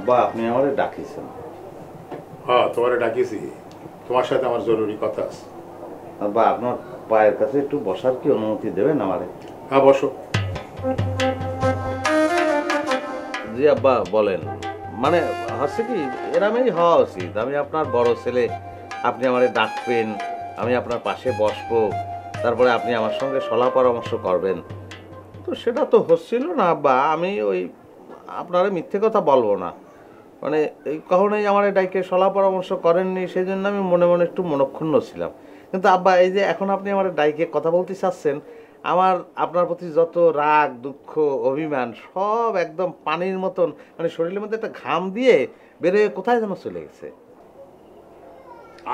আব্বা আপনি আমারে ডাকিছেন? হ্যাঁ তোমারে ডাকিছি, তোমার সাথে আমার জরুরি কথা আছে। আব্বা আপনার পায়ের কাছে একটু বসার কি অনুমতি দেবেন আমারে? হ্যাঁ বসো। জি আব্বা বলেন। মানে হচ্ছে কি এরমেই হওয়া উচিত, আমি আপনার বড় ছেলে, আপনি আমারে ডাকবেন, আমি আপনার পাশে বসবো, তারপরে আপনি আমার সঙ্গে সলাপ পরামর্শ করবেন। তো সেটা তো হচ্ছিল না আব্বা। আমি ওই আপনারা মিথ্যে কথা বলবো না, মানে এই কখনোই আমার ডাইকে সলাপ পরামর্শ করেননি, সেই জন্য আমি মনে মনে একটু মনক্ষুণ্ণ ছিলাম। কিন্তু আব্বা এই যে এখন আপনি আমার ডাইকে কথা বলতে চাচ্ছেন, আমার আপনার প্রতি যত রাগ দুঃখ অভিমান সব একদম পানির মতন মানে শরীরের মধ্যে একটা ঘাম দিয়ে বেরোয় কোথায় যেন চলে গেছে।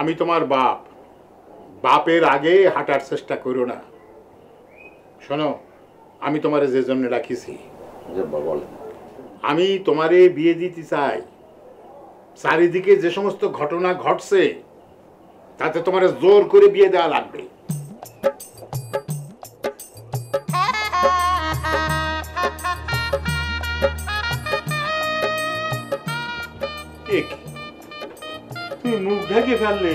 আমি তোমার বাপ, বাপের আগে হাঁটার চেষ্টা করো না। শোনো, আমি তোমারে যে জন্য রাখিছি, বলেন। আমি তোমারে বিয়ে দিতে চাই। চারিদিকে যে সমস্ত ঘটনা ঘটছে তাতে তোমারে জোর করে বিয়ে দেওয়া লাগবে। তুমি মুখ ঢেকে ফেললে,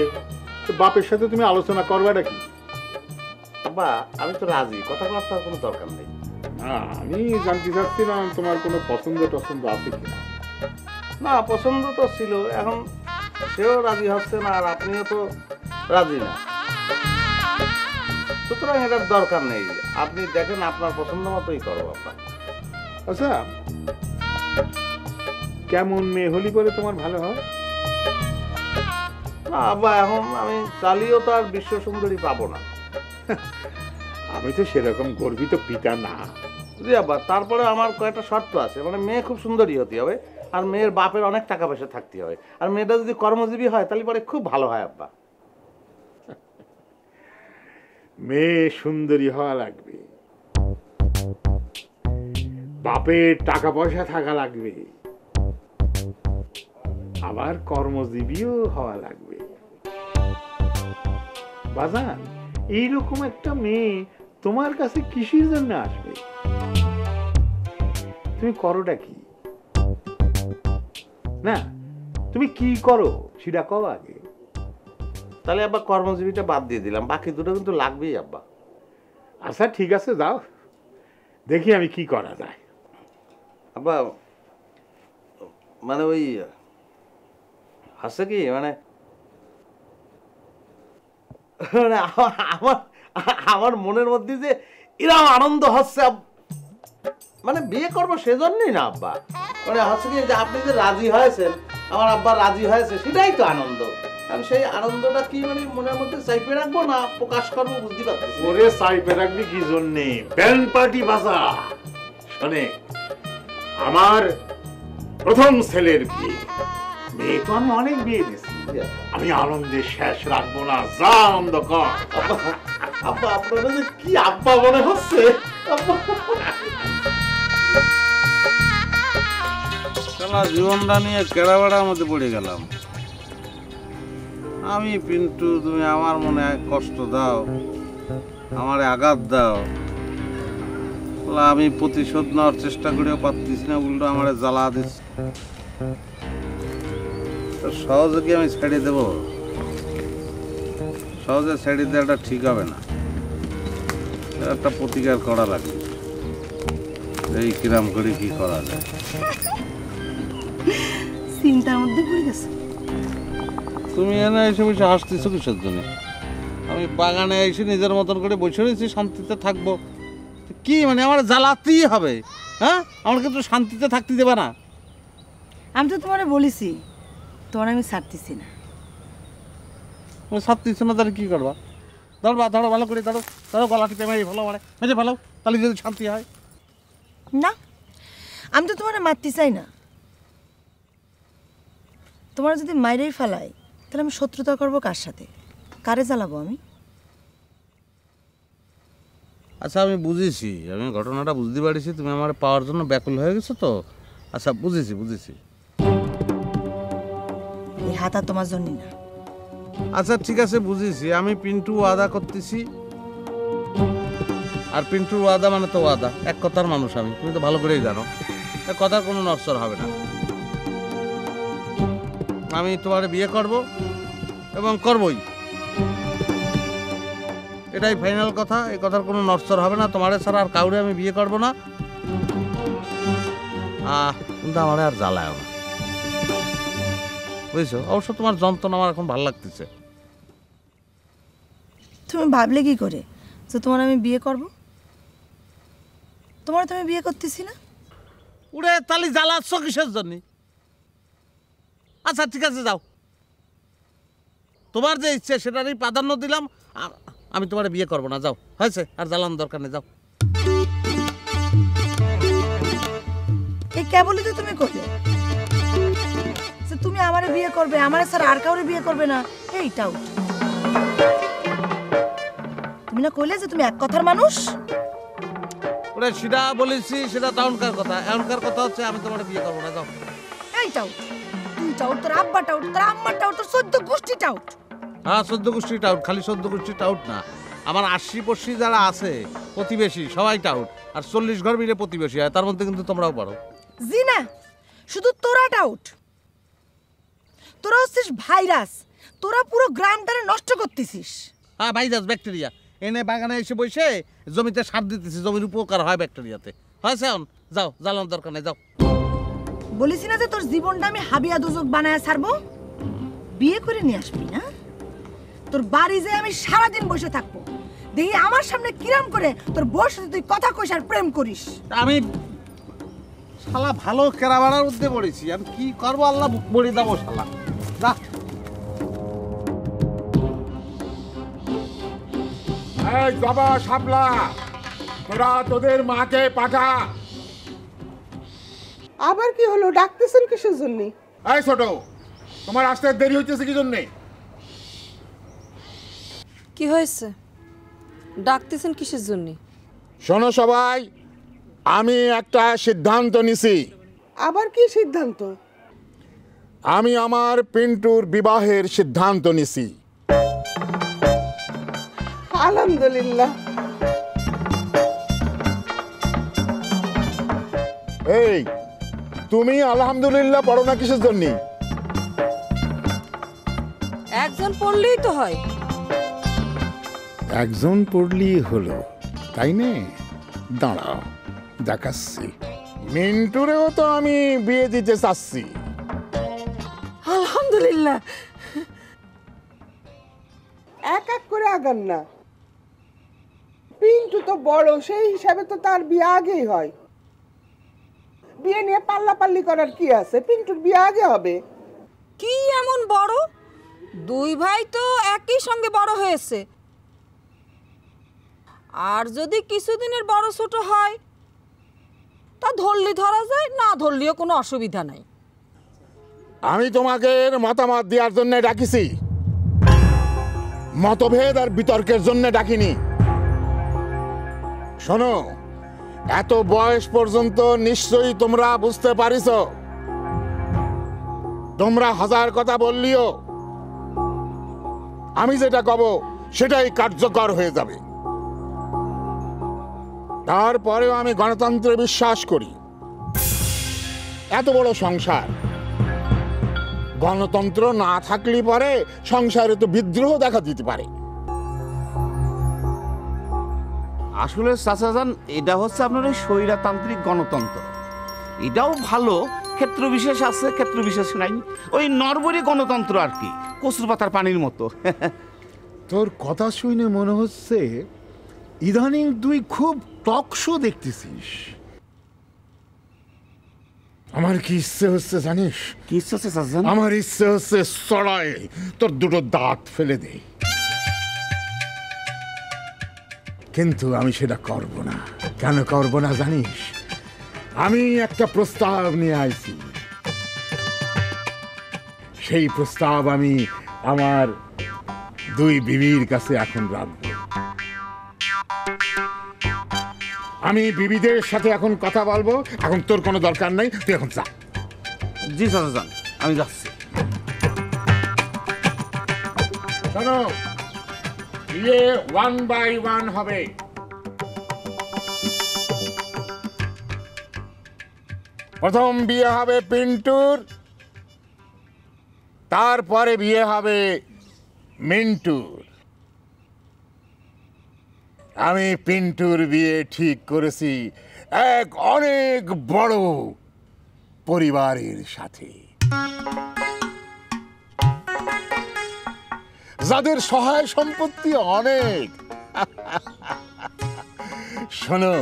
বাপের সাথে তুমি আলোচনা করবাটা কি? আব্বা আমি তো রাজি, কথা বলার কোনো দরকার নেই। আমি জানতে চাচ্ছিলাম তোমার কোনো পছন্দ টছন্দ আছে কিনা। না পছন্দ তো ছিল, এখন সেও রাজি হচ্ছে না আর আপনিও তো রাজি না, সুতরাং এটার দরকার নেই। আপনি দেখেন আপনার পছন্দ মতোই করবো আব্বা। আচ্ছা কেমন মেয়ে হলি পরে তোমার ভালো হয়? না আব্বা এখন আমি চালিয়েও তো আর বিশ্ব সুন্দরী পাবো না। আমি তো সেরকম গর্বিত পিতা না। জি আব্বা, তারপরে আমার কয়েকটা শর্ত আছে, মানে মেয়ে খুব সুন্দরী হতে হবে, আর মেয়ের বাপের অনেক টাকা পয়সা থাকতে হবে, আর মেয়েটা যদি কর্মজীবী হয় তাহলে পরে খুব ভালো হয় আব্বা। মেয়ে সুন্দরী হওয়া লাগবে, বাপের টাকা পয়সা থাকা লাগবে, আবার কর্মজীবীও হওয়া লাগবে। বাজান এইরকম একটা মেয়ে তোমার কাছে কিসের জন্য আসবে? তুমি করোটা কি? না তুমি কি করো সেটা কও আগে। তাহলে আব্বা কর্মজীবীটা বাদ দিয়ে দিলাম, বাকি দুটো কিন্তু লাগবেই আব্বা। আচ্ছা ঠিক আছে যাও, দেখি আমি কি করা যায়। আব্বা মানে ওই আছে কি মানে আমার আমার মনের মধ্যে যে এরকম আনন্দ হচ্ছে, মানে বিয়ে করবো সেজন্যই না আব্বা, মানে হচ্ছে কি যে আপনি যে রাজি হয়েছেন, আমার আব্বা রাজি হয়েছে, সেটাই তো আনন্দ। আমি সেই আনন্দটা কি মানে মনের মধ্যে চাইপে রাখবো না প্রকাশ করবো বুঝতে পারছি। ওরে চাইপে রাখবি কি জন্যে? ব্যান্ড পার্টি বাজা। শোনে, আমার প্রথম ছেলের বিয়ে, মেয়ে তো আমি অনেক বিয়ে দিচ্ছি, আমি আনন্দে শেষ রাখবো না। যা আনন্দ কর। আব্বা আপনারা যে কি আব্বা মনে হচ্ছে। জীবনটা নিয়ে কেড়াবেড়ার মধ্যে পড়ে গেলাম আমি। পিন্টু তুমি আমার মনে কষ্ট দাও, আমার আঘাত দাও, আমি প্রতিশোধ নেওয়ার চেষ্টা করেও পারতেছি না, উল্টো আমার জ্বালা দিচ্ছে। সহজে কি আমি ছেড়ে দেব? সহজে ছেড়ে দেওয়াটা ঠিক হবে না, একটা প্রতিকার করা লাগবে। এই কিরাম করে কি করা যায়? চিন্তার মধ্যে পড়ে গেছে। তুমি এনে এসে বসে হাসতেছো কিসের জন্য? আমি বাগানে এসে নিজের মতন করে বসে রয়েছি, শান্তিতে থাকবো। কি মানে আমার জ্বালাতেই হবে? হ্যাঁ, আমার কিন্তু শান্তিতে থাকতে দেবে না। আমি তো তোমারে বলেছি তোমার আমি ছাড়তেছি না। ছাড়তেছি না তাহলে কি করবা? ধরো ধরো ভালো করে ধরো, ধরো গলা টিপে মেরে ভালো মানে মেরে ভালো, তাহলে যদি শান্তি হয়। না আমি তো তোমারে মারতে চাই না, তোমার যদি মাইরেই ফেলাই তাহলে আমি শত্রুতা করবো কার সাথে? কারে জ্বালাবো আমি? আচ্ছা আমি বুঝেছি, আমি ঘটনাটা বুঝতে পারছি, তুমি আমার পাওয়ার জন্য ব্যাকুল হয়ে গেছো তো। আচ্ছা বুঝেছি বুঝেছি। এই হাত আর তোমার জন্য না। আচ্ছা ঠিক আছে বুঝেছি, আমি পিন্টু ওয়াদা করতেছি। আর পিন্টুর ওয়াদা মানে তো ওয়াদা, এক কথার মানুষ আমি, তুমি তো ভালো করেই জানো, কথার কোনো নড়চড় হবে না। আমি তোমার বিয়ে করব এবং করবই, এটাই ফাইনাল কথা। এই কথার কোনো নড়চড় হবে না। তোমারে ছাড়া আর কাউরে আমি বিয়ে করব না। কিন্তু আমার আর জ্বালায় না, বুঝছো? অবশ্য তোমার যন্ত্রণা আমার এখন ভালো লাগতেছে। তুমি ভাবলে কি করে যে তোমার আমি বিয়ে করব? তোমার তো আমি বিয়ে করতেছি না। উড়ে তালি জ্বালাচ্ছ কিসের জন্য? আচ্ছা ঠিক আছে, যাও, তোমার যে ইচ্ছে সেটারই প্রাধান্য দিলাম। আমি তোমার বিয়ে করবো না, যাও, হয়েছে, আর জ্বালানোর দরকার নেই, যাও। এই কেবলই তো তুমি করলে যে তুমি আমারে বিয়ে করবে, আমারে ছাড়া আর কাউরে বিয়ে করবে না। এইটাও তুমি না কইলে যে তুমি এক কথার মানুষ। ওরে সেটা বলেছি, সেটা তখনকার কথা। এখনকার কথা হচ্ছে আমি তোমার বিয়ে করবো না, যাও। এইটাও তুইটাও, তোর আব্বাটাও, তোর আম্মাটাও, তোর 14 গোষ্ঠীটাও। হ্যাঁ, 14 গোষ্ঠী টাউট। খালি 14 গোষ্ঠী টাউট না, আমার 80 যারা আছে প্রতিবেশী সবাই টাউট। আর 40 ঘর মিলে প্রতিবেশী হয়, তার মধ্যে কিন্তু তোমরাও পারো। জি না, শুধু তোরা টাউট। তোরা হচ্ছিস ভাইরাস। তোরা পুরো গ্রামটারে নষ্ট করতেছিস। হ্যাঁ, ভাইরাস, ব্যাকটেরিয়া এনে বাগানে এসে বসে জমিতে সার দিতেছি, জমির উপকার হয় ব্যাকটেরিয়াতে। হয়েছে, এখন যাও, জ্বালানোর দরকার নেই, যাও। বলিস না যে তোর জীবনটা আমি হাবিয়া দুজক বানায় ছাড়বো? বিয়ে করে নিয়ে আসবি না? তোর বাড়ি যে আমি সারাদিন বসে থাকবো, দেখি আমার সামনে কিরাম করে তোর বউর সাথে তুই কথা কইস আর প্রেম করিস। আমি শালা ভালো কেরাবাড়ার উদ্যোগে পড়েছি, আমি কি করবো আল্লাহ বলে দেবো শালা। যা। এই বাবা শাপলা, তোরা তোদের মাকে পাঠা। আবার কি হলো? ডাকতেছেন কিসের জন্য? এই ছোট, তোমার আসতে দেরি হইতেছে কি জন্যে? কি হয়েছে? ডাকতেছেন কিসের জন্য? শোনো সবাই, আমি একটা সিদ্ধান্ত নিছি। আবার কি সিদ্ধান্ত? আমি আমার পিন্টুর বিবাহের সিদ্ধান্ত নিছি। আলহামদুলিল্লাহ। এই, তুমি আলহামদুলিল্লাহ পড়ো না কিসের জন্য? একজন পড়লেই তো হয়। একজন পড়লেই হলো, তাই নে? দাঁড়াও, দেখাচ্ছি। মিন্টুরেও তো আমি বিয়ে দিতে চাচ্ছি। আলহামদুলিল্লাহ। এক এক করে আগান না। পিন্টু তো বড়, সেই হিসাবে তো তার বিয়ে আগেই হয়। বিয়ে নিয়ে পাল্লাপাল্লি করার কি আছে? পিন্টুর বিয়ে আগে হবে। কি এমন বড়? দুই ভাই তো একই সঙ্গে বড় হয়েছে। আর যদি কিছুদিনের বড় ছোট হয় তা ধরলি ধরা যায়, না ধরলিও কোনো অসুবিধা নাই। আমি তোমাকে মতামত দেওয়ার জন্য ডাকিছি, মতভেদ আর বিতর্কের জন্য ডাকিনি। শোনো, এত বয়স পর্যন্ত নিশ্চয়ই তোমরা বুঝতে পারিস, তোমরা হাজার কথা বললিও আমি যেটা কব সেটাই কার্যকর হয়ে যাবে। তারপরেও আমি গণতন্ত্রে বিশ্বাস করি। এত বড় সংসার, গণতন্ত্র না থাকলে পরে সংসারে তো বিদ্রোহ দেখা দিতে পারে। আসলে চাচাজান, এটা হচ্ছে আপনার ওই স্বৈরতান্ত্রিক গণতন্ত্র। এটাও ভালো, ক্ষেত্র বিশেষ আছে, ক্ষেত্র বিশেষ নাই। ওই নরবরি গণতন্ত্র আর কি, কচুর পাতার পানির মতো। তোর কথা শুনে মনে হচ্ছে ইদানিং তুই খুব টকশো দেখতেছিস। আমার কি ইচ্ছে হচ্ছে জানিস? কি ইচ্ছে হচ্ছে চাচাজান? আমার ইচ্ছে হচ্ছে সরাই তোর দুটো দাঁত ফেলে দে, কিন্তু আমি সেটা করব না। কেন করব না জানিস? আমি একটা প্রস্তাব নিয়ে আইছি। সেই প্রস্তাব আমি আমার দুই বিবির কাছে এখন রাখব। আমি বিবিদের সাথে এখন কথা বলবো। এখন তোর কোনো দরকার নাই, তুই এখন যা। জি চাচাজান, আমি যাচ্ছি। শোনো, বিয়ে 1 by 1 হবে। প্রথম বিয়ে হবে পিন্টুর, তারপরে বিয়ে হবে মিন্টুর। আমি পিন্টুর বিয়ে ঠিক করেছি এক অনেক বড় পরিবারের সাথে, যাদের সহায় সম্পত্তি অনেক। শোনো,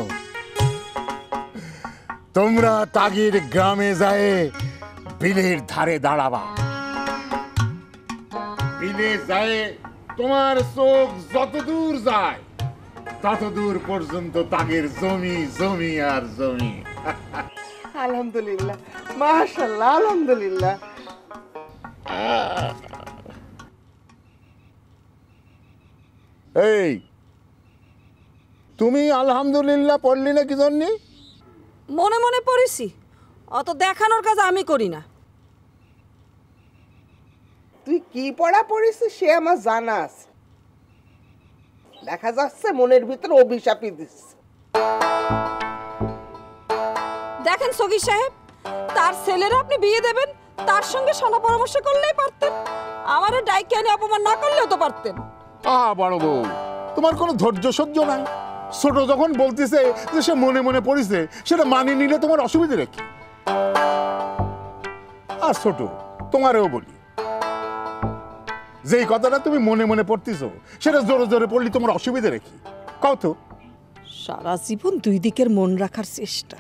তোমরা তাগির গ্রামে যায় বিলের ধারে দাঁড়াবা। বিলে যায় তোমার চোখ যত দূর যায় তত দূর পর্যন্ত তাগের জমি জমি আর জমি। আলহামদুলিল্লাহ, মাশাআল্লাহ, আলহামদুলিল্লাহ। এই, তুমি আলহামদুলিল্লাহ পড়লি না কি জন্যে? মনে মনে পড়েছি, অত দেখানোর কাজ আমি করি না। তুই কি পড়া পড়িস সে আমার জানা আছে। দেখা যাচ্ছে মনের ভিতর অভিশাপই দিস। দেখেন সগীর সাহেব, তার ছেলেরা আপনি বিয়ে দেবেন, তার সঙ্গে শোনা পরামর্শ করলেই পারতেন। আমারও ডাইকে আনি অপমান না করলেও তো পারতেন। বড় বউ, তোমার কোনো ধৈর্য সহ্য নাই। ছোট যখন বলতেছে যে সে মনে মনে পড়িছে, সেটা মানিয়ে নিলে তোমার অসুবিধে রেখে। আর ছোট, তোমারও বলি, যেই কথাটা তুমি মনে মনে পড়তেছো সেটা জোরে জোরে পড়লি তোমার অসুবিধে রেখে। কও তো। সারা জীবন দুই দিকের মন রাখার চেষ্টা।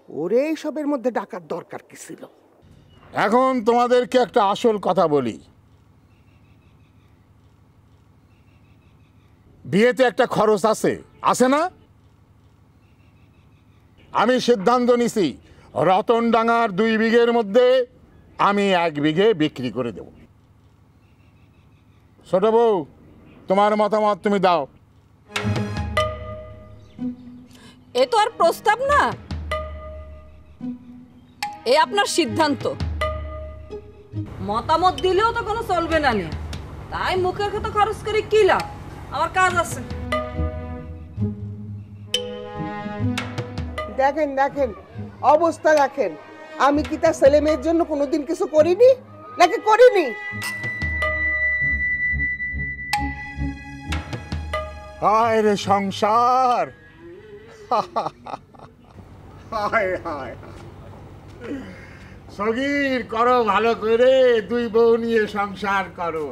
ওরে এইসবের মধ্যে ডাকার দরকার কি ছিল? এখন তোমাদেরকে একটা আসল কথা বলি। বিয়েতে একটা খরচ আছে, আছে না? আমি সিদ্ধান্ত নিছি রতনডাঙ্গার 2 বিঘের মধ্যে আমি 1 বিঘে বিক্রি করে দেব। ছোট বউ, তোমার মতামত তুমি দাও। এ তো আর প্রস্তাব না, এ আপনার সিদ্ধান্ত। মতামত দিলেও তো কোনো চলবে না নিয়ে, তাই মুখের কথা খরচ করে কি লাভ? আমার কাজ আছে। দেখেন দেখেন, অবস্থা দেখেন। আমি কি তার ছেলে মেয়ের জন্য কোনোদিন কিছু করিনি নাকি করিনি? হায় রে সংসার, হায় হায়। সগীর, করো ভালো করে, 2 বউ নিয়ে সংসার করো।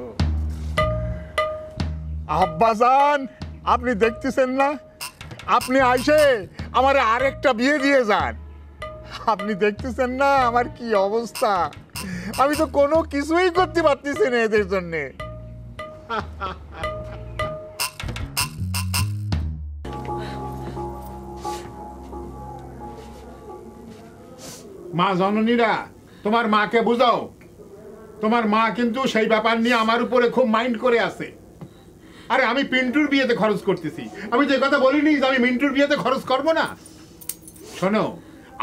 আব্বাজান, আপনি দেখতেছেন না? আপনি আইসে আমার আরেকটা বিয়ে দিয়ে যান। আপনি দেখতেছেন না আমার কি অবস্থা? আমি তো কোনো কিছুই করতে পারতেছি না এদের জন্যে। মা জননীরা, তোমার মাকে বুঝাও। তোমার মা কিন্তু সেই ব্যাপার নিয়ে আমার উপরে খুব মাইন্ড করে আছে। আরে, আমি পিন্টুর বিয়েতে খরচ করতেছি, আমি তো এই কথা বলিনি যে আমি মিন্টুর বিয়েতে খরচ করব না। শোনো,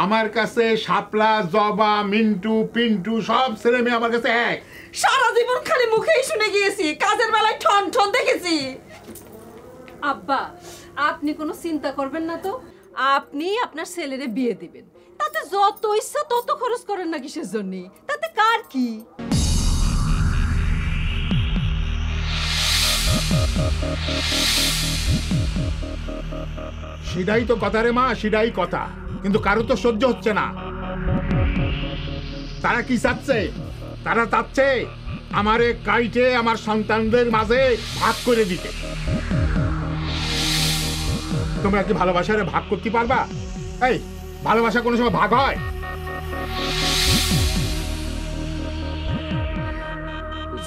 আমার কাছে শাপলা, জবা, মিন্টু, পিন্টু সব ছেলে মেয়ে আমার কাছে এক। সারা জীবন খালি মুখেই শুনে গিয়েছি, কাজের বেলায় ঠন ঠন দেখেছি। আব্বা, আপনি কোনো চিন্তা করবেন না তো। আপনি আপনার ছেলেরে বিয়ে দিবেন, তাতে যত ইচ্ছা তত খরচ করেন না কিসের জন্য? তাতে কার কি? সেটাই তো কথা রে মা, সেটাই কথা। কিন্তু কারো তো সহ্য হচ্ছে না। তারা কি চাচ্ছে? তারা চাচ্ছে আমারে কাইটে আমার সন্তানদের মাঝে ভাগ করে দিতে। তোমরা কি ভালোবাসারে ভাগ করতে পারবা? এই, ভালোবাসা কোনো সময় ভাগ হয়?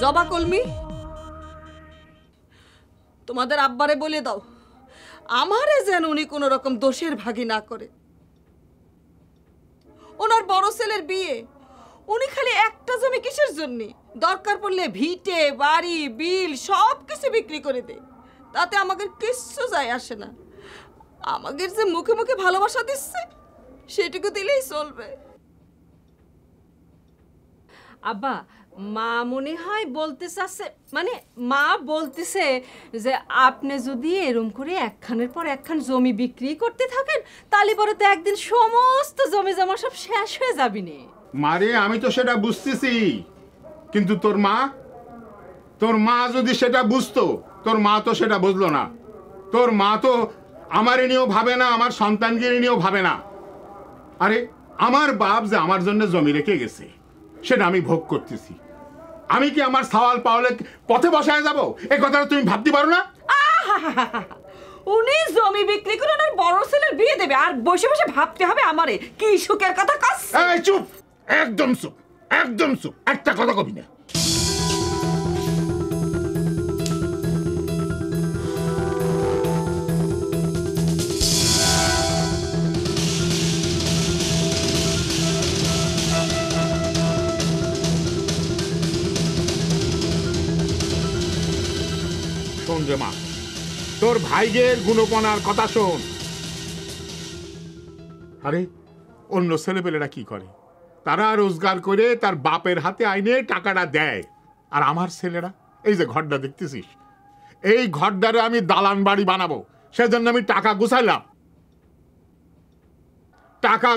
জবা কলমি, তোমাদের আব্বারে বলে দাও আমারে যেন উনি কোনো রকম দোষের ভাগী না করে। ওনার বড় ছেলের বিয়ে, উনি খালি একটা জমি কিসের জন্য? দরকার পড়লে ভিটে বাড়ি বিল সব কিছু বিক্রি করে দেয়, তাতে আমাদের কিচ্ছু যায় আসে না। আমাদের যে মুখে মুখে ভালোবাসা দিচ্ছে সেটুকু দিলেই চলবে। আব্বা, মা মনে হয় বলতে চাচ্ছে, মানে মা বলতেছে যে আপনি যদি এরম করে একখানের পর একখান জমি বিক্রি করতে থাকেন, তাহলে পরে তো একদিন সমস্ত জমি জমা সব শেষ হয়ে যাবি নে। মারে, আমি তো সেটা বুঝতেছি, কিন্তু তোর মা যদি সেটা বুঝতো, তোর মা তো সেটা বুঝলো না। তোর মা তো আমার নিয়েও ভাবে না, আমার সন্তানকে নিয়েও ভাবে না। আরে আমার বাপ যে আমার জন্য জমি রেখে গেছে সেটা আমি ভোগ করতেছি। আমি কি আমার সওয়াল পাওয়ালে পথে বসায় যাব? এই কথাটা তুমি ভাবতে পারো না? উনি জমি বিক্রি করে ওনার বড় ছেলের বিয়ে দেবে, আর বসে বসে ভাবতে হবে আমারে কি সুখের কথা কাছে। এই চুপ, একদম চুপ, একদম চুপ, একটা কথা কবি না। শোন রে মা, তোর ভাইয়ের গুণপনার কথা শোন। আরে অন্য ছেলেপেলেরা কি করে? তারা রোজগার করে তার বাপের হাতে আইনে টাকাটা দেয়, আর আমার ছেলেরা এই যে ঘরটা দেখতেছিস, এই ঘরটারে আমি দালান বাড়ি বানাবো, সেজন্য আমি টাকা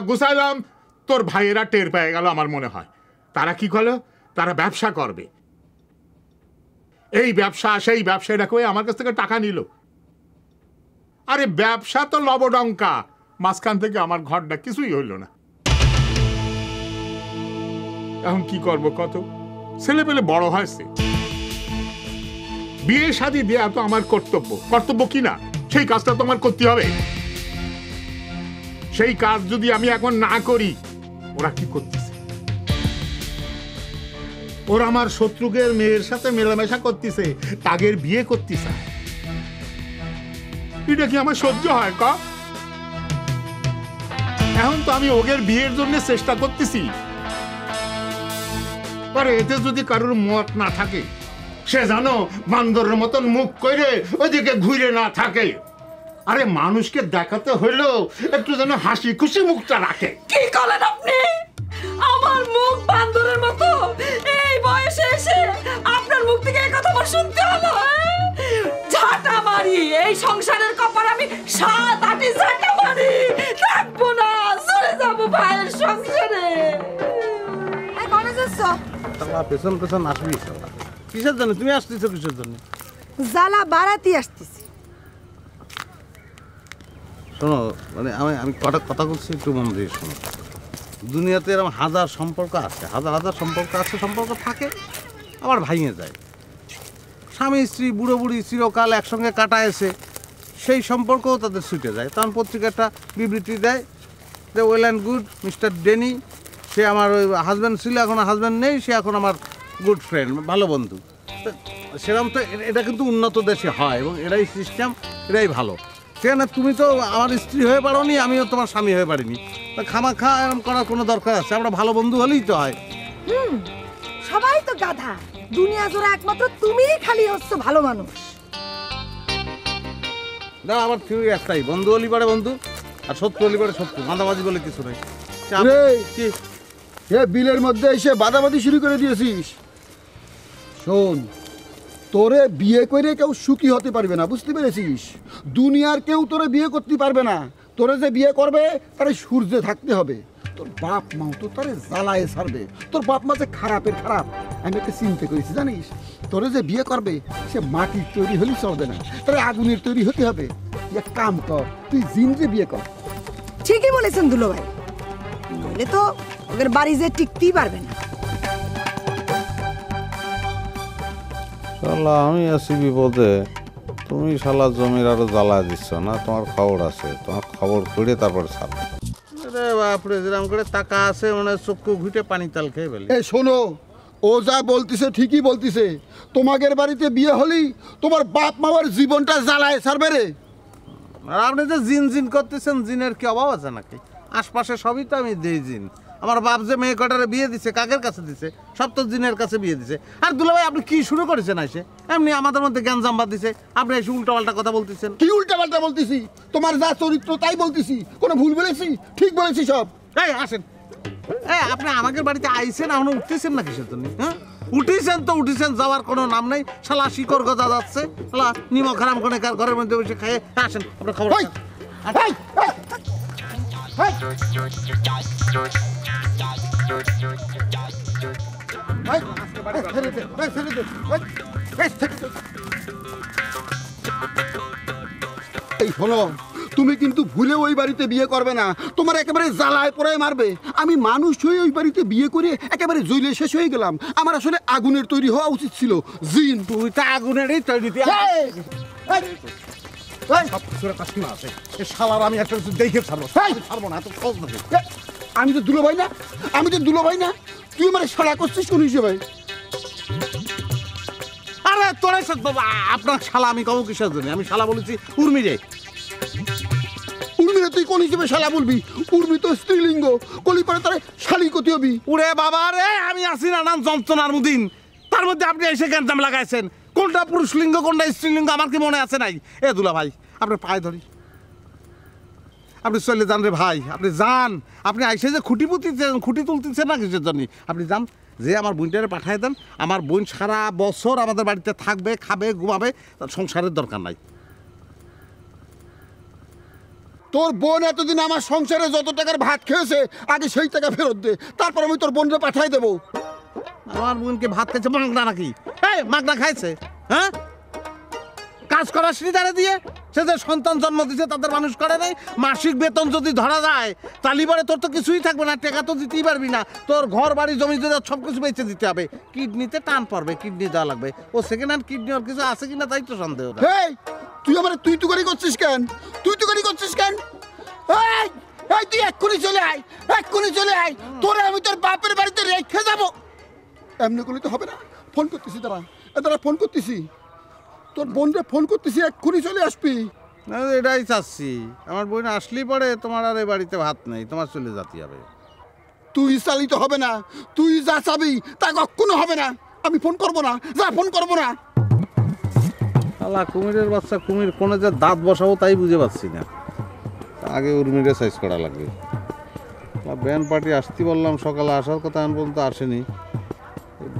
গুছাইলাম। তোর ভাইয়েরা টের পেয়ে গেল আমার মনে হয়। তারা কি করলো? তারা ব্যবসা করবে। এই ব্যবসা সেই ব্যবসায়ীরা কই আমার কাছ থেকে টাকা নিল। আরে ব্যবসা তো লবডঙ্কা, মাঝখান থেকে আমার ঘরটা কিছুই হইল না। এখন কি করব কত? ছেলে পেলে বড় হয়েছে, বিয়ে শাদী দেয়া তো আমার কর্তব্য কি না? সেই কাজটা তো আমার করতে হবে। সেই কাজ যদি আমি এখন না করি, ওরা কি করতেছে? ওরা আমার শত্রুকের মেয়ের সাথে মেলামেশা করতেছে, তাগের বিয়ে করতেছে। এটা কি আমার সহ্য হয়? এখন তো আমি ওদের বিয়ের জন্য চেষ্টা করতেছি, আর এতে যদি কারোর মত না থাকে, সে জানো বান্দরের মতন মুখ করে ওইদিকে ঘুরে না থাকে। আরে মানুষকে দেখাতে হইলো একটু যেন হাসি খুশি মুখটা রাখে। কি করেন আপনি? আমার মুখ বান্দরের মতো? এই বয়সে এসে আপনার মুখ থেকে এই কথা আমার শুনতে হলো? ঝাঁটা মারি এই সংসারের কপাল আমি 7-8 ঝাঁটা মারি, থাকবো না, চলে যাবো ভাইয়ের সংসারে। কোনে যাচ্ছ? পেছন পেছন আসবি। কিসের জন্য তুমি আসতেছো? কিসের জন্য? জ্বালা বাড়াতে আসতেছি। শোনো, মানে আমি কটা কথা বলছি, একটু মন দিয়ে শোনো। দুনিয়াতে এরকম হাজার সম্পর্ক আছে, হাজার সম্পর্ক আছে, সম্পর্ক থাকে আবার ভাঙে যায়। স্বামী স্ত্রী বুড়ো বুড়ি চিরকাল একসঙ্গে কাটায়ছে, সেই সম্পর্কও তাদের ছুটে যায়। তখন পত্রিকা একটা বিবৃতি দেয় যে well and good, mister Denny, সে আমার ওই হাজব্যান্ড ছিল, এখন হাজব্যান্ড নেই, সে এখন আমার গুড ফ্রেন্ড, ভালো বন্ধু। সেরকম তো এটা কিন্তু উন্নত দেশে হয়, এবং এটাই সিস্টেম, এটাই ভালো। সেখানে তুমি তো আমার স্ত্রী হয়ে পারোনি, আমিও তোমার স্বামী হয়ে পারিনি। খামাখা এরকম করার কোনো দরকার আছে? আমরা ভালো বন্ধু হলেই তো হয়। সবাই তো গাধা, দুনিয়া জোড়া একমাত্র তুমিই খালি হচ্ছ ভালো মানুষ। না, আমার থিওরি একটাই, বন্ধু হলি পারে বন্ধু, আর শত্রু হলি পারে শত্রু, বাঁধাবাজি বলে কিছু নেই। কি বিলের মধ্যে এসে বাদাবাদি শুরু করে দিয়েছিস? শোন, তোরে বিয়ে করে কেউ সুখী হতে পারবে না, বুঝতে পেরেছিস? দুনিয়ার কেউ তোরে বিয়ে করতে পারবে না। তোরে যে বিয়ে করবে তারে সূর্যে থাকতে হবে। তোর বাপ মাও তো তারে জ্বালায় ছাড়বে। তোর বাপ মা যে খারাপের খারাপ, আমি একটা চিন্তা করেছি জানিস? তোরে যে বিয়ে করবে সে মাটির তৈরি হলেই চলবে না, তোরে আগুনের তৈরি হতে হবে। এক কাম কর, তুই জিনকে বিয়ে কর। ঠিকই বলেছেন দুলো ভাই, নইলে তো ওদের বাড়ি যে টিকতেই পারবে না। শালা আমি আছি বিপদে, তুমি শালা জমির আরো জ্বালা দিচ্ছ না? তোমার খবর আছে, তোমার খবর করে তারপরে ছাড়ো। আরে বাপরে, যেরকম করে টাকা আছে মানে চক্ষু ঘুটে পানি তাল খেয়ে ফেলি। এ শোনো, ও যা বলতিছে ঠিকই বলতিছে। তোমাদের বাড়িতে বিয়ে হলেই তোমার বাপ মামার জীবনটা জ্বালায় ছাড়বে রে। আর আপনি যে জিন করতেছেন, জিনের কি অভাব আছে নাকি? আশপাশে সবই তো আমি দিই জিন। আমার বাপ যে মেয়ে কটারে বিয়ে দিছে, কাকের কাছে দিছে? সব তো জিনের কাছে বিয়ে দিছে। আর দুলাভাই আপনি কি শুরু করেছেন? এসে এমনি আমাদের মধ্যে জ্ঞান জাম্বা দিছে, আপনি এসে উল্টাপাল্টা কথা বলতেছেন। কি উল্টাপাল্টা বলতেছি? তোমার যা চরিত্র তাই বলতেছি। কোনো ভুল বলেছি? ঠিক বলেছি সব। এই আসেন, আপনি আমাদের বাড়িতে আইছেন, এখন উঠতেছেন না কিসের জন্য? হ্যাঁ, উঠিছেন, যাওয়ার কোনো নাম নেই। শালা শিকড় গজা যাচ্ছে, শালা নিমক হারাম করে কার ঘরের মধ্যে বসে খায়। আসেন, আপনার খবর। এই শোনো, তুমি কিন্তু ভুলে ওই বাড়িতে বিয়ে করবে না, তোমার একেবারে জ্বালায় পোড়ায় মারবে। আমি মানুষ হয়ে ওই বাড়িতে বিয়ে করে একেবারে জ্বলে শেষ হয়ে গেলাম। আমার আসলে আগুনের তৈরি হওয়া উচিত ছিল। জিন, তুই তো আগুনেরই তৈরি। আমি একটা দেখে ছাড়বো, ছাড়বো না, এত সহজ না। আমি তো দুলো ভাই না, আমি তো দুলো ভাই না, তুই আমার শালা করছিস কোন হিসেবে? আরে তোর আপনার শালা আমি কব কিসের জন্য? আমি শালা বলেছি উর্মি রে। উর্মিরে তুই কোন হিসেবে শালা বলবি? উর্মি তো স্ত্রীলিঙ্গ, কলি পরে তার শালি কতি হবি। উড়ে বাবা রে, আমি আসি নানান যন্ত্রণার মুদিন, তার মধ্যে আপনি এসে গ্যাঞ্জাম লাগাইছেন। কোনটা পুরুষ লিঙ্গ কোনটা স্ত্রীলিঙ্গ আমার কি মনে আছে নাই? এ দুলা ভাই, আপনার পায়ে ধরি, আপনি চলে যান রে ভাই, আপনি যান। আপনি আইসে যে খুঁটি তুলতেছেন না কিসের জন্য? আপনি যান, যে আমার বোনটারে পাঠাই দেন। আমার বোন সারা বছর আমাদের বাড়িতে থাকবে, খাবে, ঘুমাবে, তার সংসারের দরকার নাই। তোর বোন এতদিন আমার সংসারে যত টাকার ভাত খেয়েছে, আগে সেই টাকা ফেরত দে, তারপর আমি তোর বোনকে পাঠাই দেবো। আমার বোনকে ভাত খাইছে মাগনা নাকি? এই মাগনা খাইছে? হ্যাঁ, কাজ করা শ্রীদারে দিয়ে সে যে সন্তান জন্ম দিচ্ছে তাদের মানুষ করে নাই। মাসিক বেতন যদি ধরা যায় তাহলে পরে তোর তো কিছুই থাকবে না, টাকা তো দিতেই পারবি না। তোর ঘর বাড়ি জমি জমা সব কিছু বেঁচে দিতে হবে। কিডনিতে টান পড়বে, কিডনি দেওয়া লাগবে। ও সেকেন্ড হ্যান্ড কিডনি ওর কিছু আছে কিনা তাই তো সন্দেহ। এই তুই আমার তুই তুকারি করছিস কেন? তুই তুকারি করছিস কেন? এই এই তুই এক্ষুনি চলে আয়, এক্ষুনি চলে আয়, তোরে আমি তোর বাপের বাড়িতে রেখে যাবো। এমনি করলে তো হবে না, ফোন করতেছি, দাঁড়া ফোন করতেছি, তোর বোনকে ফোন করতেছি, এক্ষুনি চলে আসবি। না এটাই চাচ্ছি, আমার বোন আসলেই পরে তোমার আর এই বাড়িতে ভাত নেই, তোমার চলে যেতে হবে। তুই চালিত হবে না, তুই যা চাবি তা কখনো হবে না। আমি ফোন করবো না, যা ফোন করবো না। আল্লাহ, কুমিরের বাচ্চা কুমির কোনে যে দাঁত বসাবো তাই বুঝে পাচ্ছি না। আগে উর্মিরে সাইজ করা লাগবে। ব্যান্ড পার্টি আসতে বললাম, সকালে আসার কথা এখন পর্যন্ত আসেনি।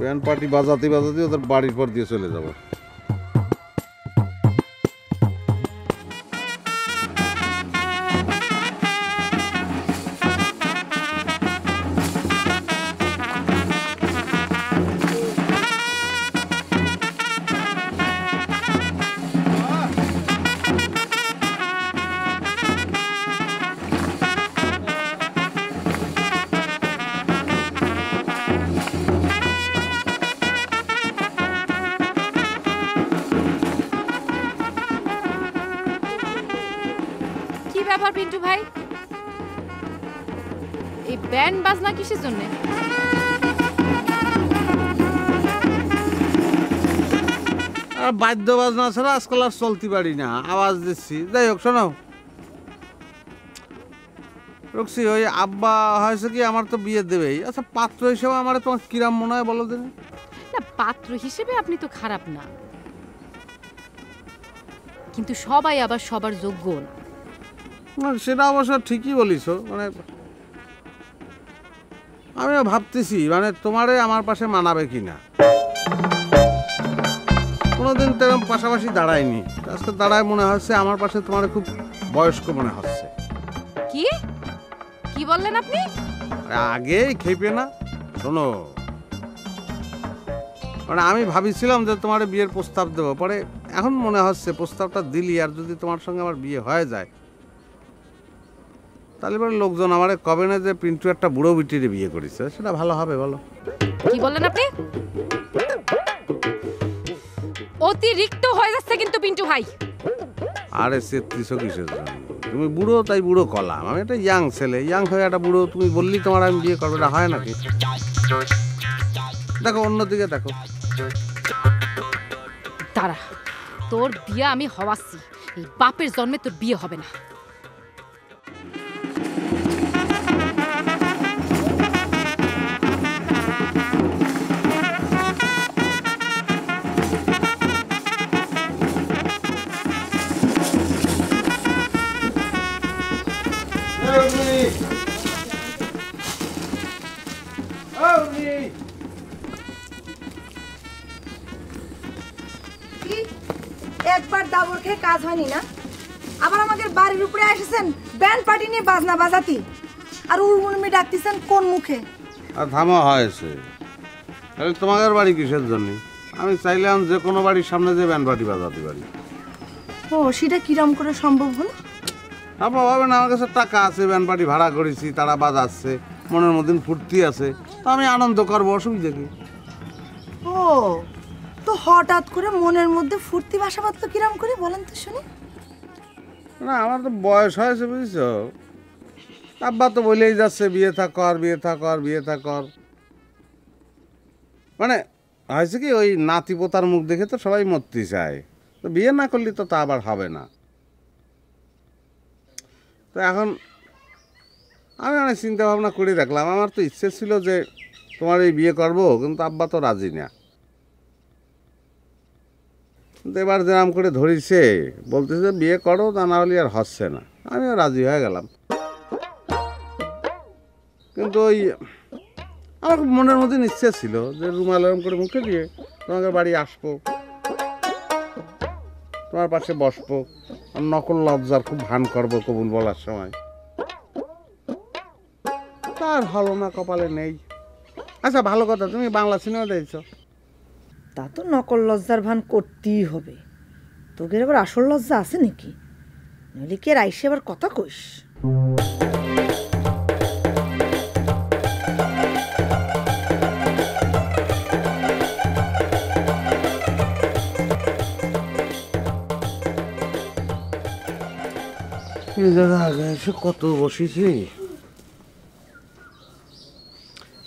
ব্যান্ড পার্টি বাজাতে বাজাতে ওদের বাড়ির পর দিয়ে চলে যাবো। ব্যাপার পিন্টু ভাই, এই ব্যান্ড বাজনা কিসের জন্য? আর বাদ্য বাজনা ছাড়া আজকাল আর চলতে পারি না, আওয়াজ দিচ্ছি। যাই হোক শোনো রক্সি, ওই আব্বা হয়েছে কি আমার তো বিয়ে দেবেই। আচ্ছা পাত্র হিসেবে আমার তোমার কিরাম মনে হয় বলো দিন? না, পাত্র হিসেবে আপনি তো খারাপ না, কিন্তু সবাই আবার সবার যোগ্য না। সেটা অবশ্য ঠিকই বলিস। মানে আমিও ভাবতেছি মানে তোমারে আমার পাশে মানাবে কিনা। কোনোদিন তো এরকম পাশাপাশি দাঁড়ায়নি, আজকে দাঁড়ায় মনে হচ্ছে আমার পাশে তোমার খুব বয়স্ক মনে হচ্ছে। কি কি বললেন আপনি? আগেই খেপে না। শোনো, মানে আমি ভাবিছিলাম যে তোমার বিয়ের প্রস্তাব দেবো, পরে এখন মনে হচ্ছে প্রস্তাবটা দিলি আর যদি তোমার সঙ্গে আমার বিয়ে হয়ে যায় তাহলে পরে লোকজন আমারে কবে না যে পিন্টু একটা বুড়ো বিটিরে বিয়ে করেছে, সেটা ভালো হবে বলো? কি বললেন আপনি? অতিরিক্ত হয়ে যাচ্ছে কিন্তু পিন্টু ভাই। আরে ৩৩ কিসের জন্য? তুমি বুড়ো তাই বুড়ো কলাম, আমি একটা ইয়াং ছেলে, ইয়াং হয়ে একটা বুড়ো তুমি বললি তোমার আমি বিয়ে করবো, এটা হয় নাকি? দেখো অন্যদিকে দেখো। দাঁড়া, তোর বিয়ে আমি হওয়াচ্ছি, এই বাপের জন্মে তোর বিয়ে হবে না। একবার দাবর খেয়ে কাজ হয়নি না, আবার আমাদের বাড়ির উপরে এসেছেন ব্যান্ড পার্টি নিয়ে বাজনা বাজাতি, আর উর্মি ডাকতেছেন কোন মুখে? আর থামা হয়েছে, আরে তোমাদের বাড়ি কিসের জন্য? আমি চাইলাম যে কোনো বাড়ির সামনে যে ব্যান্ড পার্টি বাজাতে পারি। ও সেটা কিরম করে সম্ভব হলো? আপনার ভাবেন আমার কাছে টাকা আছে, ব্যান্ড পার্টি ভাড়া করেছি, তারা বাজাচ্ছে, মনের মধ্যে ফুর্তি আছে, তো আমি আনন্দ করবো, অসুবিধা কি? ও তো হঠাৎ করে মনের মধ্যে ফুর্তি বাসা বাঁধলো কিরম করে বলেন তো শুনি? না আমার তো বয়স হয়েছে বুঝছো, আব্বা তো বলেই যাচ্ছে বিয়ে থা কর, বিয়ে থা কর, বিয়ে থা কর। মানে হয়েছে কি, ওই নাতি পোতার মুখ দেখে তো সবাই মরতে চায়, তো বিয়ে না করলে তো তা আবার হবে না। তো এখন আমি অনেক চিন্তা ভাবনা করে দেখলাম, আমার তো ইচ্ছে ছিল যে তোমার এই বিয়ে করবো, কিন্তু আব্বা তো রাজি না। কিন্তু এবার যেরাম করে ধরিছে, বলতেছে বিয়ে করো, তা না হলে আর হচ্ছে না। আমিও রাজি হয়ে গেলাম। কিন্তু ওই আমার মনের মধ্যে ইচ্ছে ছিল যে রুমাল এরম করে মুখে দিয়ে তোমাদের বাড়ি আসবো, তোমার পাশে বসবো, আর নকল লজ্জার খুব ভান করবো কবুল বলার সময়। তার হলো না, কপালে নেই। আচ্ছা ভালো কথা, তুমি বাংলা সিনেমা দেখছো? তা তো নকল লজ্জার ভান করতেই হবে, তোদের আবার আসল লজ্জা আছে নাকি? নইলে কি আর আইসে আবার কথা কইস? এই জায়গা আগে এসে কত বসেছি।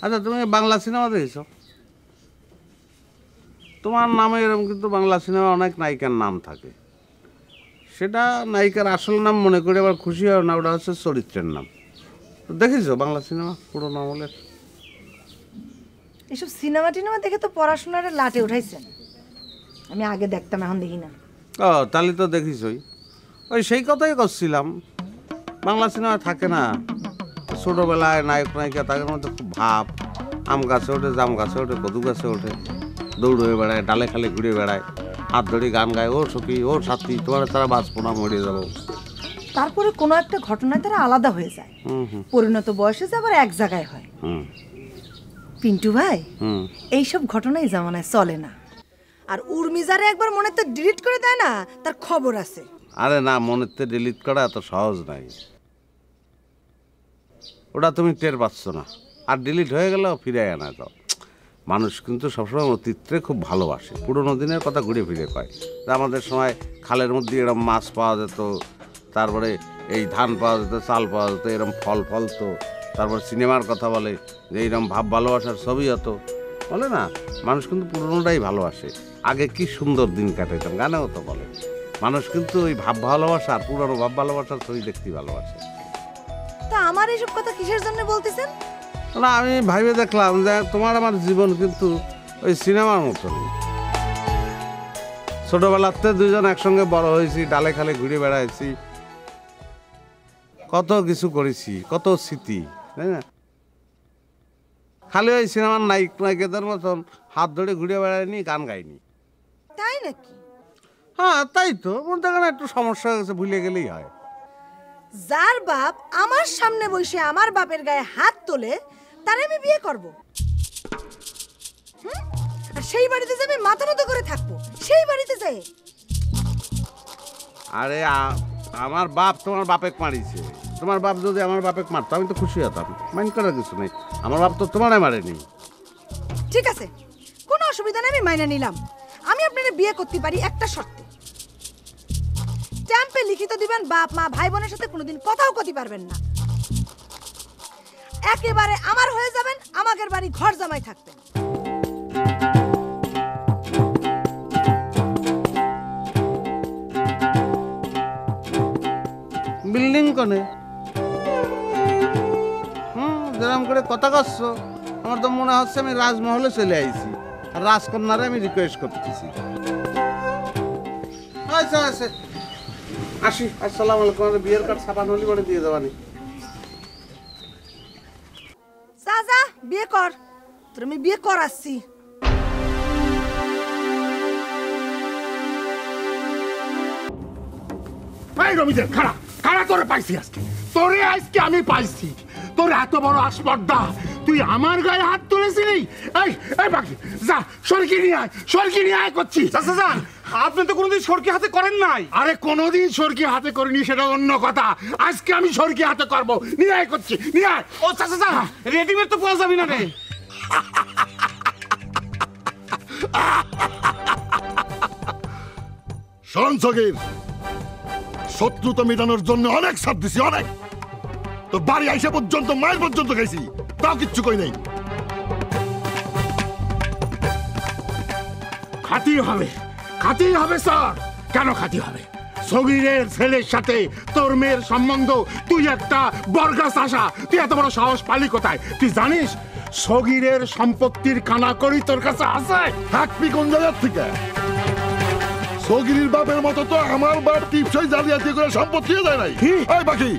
আচ্ছা তুমি বাংলা সিনেমা দেখছো? তোমার নামে এরকম কিন্তু বাংলা সিনেমা অনেক নায়িকার নাম থাকে, সেটা নায়িকার আসল নাম মনে করে আবার খুশি হয় না, ওটা হচ্ছে চরিত্রের নাম। তো দেখেছো বাংলা সিনেমা পুরোনো আমলের? এসব সিনেমা টিনেমা দেখে তো পড়াশোনার লাটে উঠাইছেন। আমি আগে দেখতাম, এখন দেখি না। ও তাহলে তো দেখিসই, ওই সেই কথাই করছিলাম। বাংলা সিনেমা থাকে না, ছোটোবেলায় নায়ক নায়িকা তাদের মধ্যে খুব ভাব, আম গাছে ওঠে, জাম গাছে ওঠে, কদু গাছে ওঠে, দৌড় হয়ে বেড়ায়, ডালে খালে ঘুরে বেড়ায়, হাত ধরে গান গায়, ও সখী ও সাথী তোমার তারা বাঁচবো না, মরে যাবো। তারপরে কোনো একটা ঘটনায় তারা আলাদা হয়ে যায়, পরিণত বয়সে যে আবার এক জায়গায় হয়। পিন্টু ভাই, এইসব ঘটনাই জামানায় চলে না। আর উর্মিজারে একবার মনে তো ডিলিট করে দেয় না, তার খবর আছে। আরে না, মনের তে ডিলিট করা এত সহজ নাই, ওটা তুমি টের পাচ্ছ না। আর ডিলিট হয়ে গেলেও ফিরে আনা যাও। মানুষ কিন্তু সবসময় অতীতকে খুব ভালোবাসে, পুরোনো দিনের কথা ঘুরে ফিরে পায়। আমাদের সময় খালের মধ্যে এরকম মাছ পাওয়া যেত, তারপরে এই ধান পাওয়া যেত, চাল পাওয়া যেত, এরকম ফল ফলতো। তারপর সিনেমার কথা বলে যে এইরকম ভাব ভালোবাসার ছবি হতো, বলে না, মানুষ কিন্তু পুরোনোটাই ভালোবাসে। আগে কি সুন্দর দিন কাটাইতাম, গানেও তো বলে। মানুষ কিন্তু ওই ভাব ভালোবাসা, পুরোনো ভাব ভালোবাসার ছবি দেখতেই ভালোবাসে। তা আমার এইসব কথা কিসের জন্য বলতেছেন? না আমি ভাইবে দেখলাম যে তোমার আমার জীবন কিন্তু ওই সিনেমার মতনই। ছোটবেলাতে দুইজন একসঙ্গে বড় হয়েছি, ডালে খালে ঘুরে বেড়াইছি, কত কিছু করেছি, কত স্মৃতি, তাই না? খালি ওই সিনেমার নায়ক নায়িকাদের মতন হাত ধরে ঘুরে বেড়ায়নি, গান গাইনি। তাই নাকি? হ্যাঁ তাই তো, মনে দেখেন একটু সমস্যা হয়ে গেছে, ভুলে গেলেই হয়। যার বাপ আমার সামনে বসে আমার বাপের গায়ে হাত তোলে, তারে আমি বিয়ে করব। আর সেই বাড়িতে যে আমি মাথা নত করে থাকবো, সেই বাড়িতে যাই। আরে আমার বাপ তোমার বাপেক মারিছে, তোমার বাপ যদি আমার বাপেক মারতো আমি তো খুশি হতাম, মাইন্ড করার কিছু নেই। আমার বাপ তো তোমারে মারেনি। ঠিক আছে, কোনো অসুবিধা নেই, আমি মাইনা নিলাম। আমি আপনারে বিয়ে করতে পারি একটা শর্তে। স্ট্যাম্পে লিখিত দিবেন বাপ মা ভাই বোনের সাথে কোনোদিন কথাও কতি পারবেন না। একেবারে আমার হয়ে যাবেন, আমাদের বাড়ি ঘর জামাই থাকবেন। বিল্ডিং কোনে যেরকম করে কথা করছো, আমার তো মনে হচ্ছে আমি রাজমহলে চলে আইছি, আর রাজকন্যারে আমি রিকোয়েস্ট করতেছি। আচ্ছা আচ্ছা আসি, আসসালামু আলাইকুম। আমার বিয়ের কার্ড ছাপানো হলি বলে দিয়ে যাবানি। যা যা বিয়ে কর, তোর আমি বিয়ে করাচ্ছি। রমিজের খাড়া খাড়া করে পাইছি আজকে। তোরে আজকে আমি পাইছি। তোর এত বড় আসপর্দা, তুই আমার গায়ে হাত তুলেছিলি? এই এই বাকি যা, সরকি নিয়ে আয় করছি। চাচা আপনি তো কোনোদিন সরকি হাতে করেন নাই। আরে কোনোদিন সরকি হাতে করিনি, সেটা অন্য কথা। আজকে আমি সরকি হাতে করবো। নিয়ে আয় করছি, নিয়ে আয়। ও চাচা রেডিমেড তো পাওয়া যাবে না রে। শোন সগীর, শত্রুতা মেটানোর জন্য অনেক সাথ দিছি, অনেক। তো বাড়ি আইসা পর্যন্ত মায়ের পর্যন্ত খাইছি, তাও কিচ্ছু কই নাই। খাতির হবে স্যার। কেন খাতি হবে? সগীরের ছেলের সাথে তোর মেয়ের সম্বন্ধ, তুই একটা বর্গা চাষা, তুই এত বড় সাহস পালি কোথায়? তুই জানিস সগীরের সম্পত্তির কানাকড়ি তোর কাছে আছে? থাকবি কোন জায়গার থেকে? সগিরির বাপের মতো তো আমার বাপ টিপসই জালিয়াতি করে সম্পত্তি যায় নাই। ওই বাকি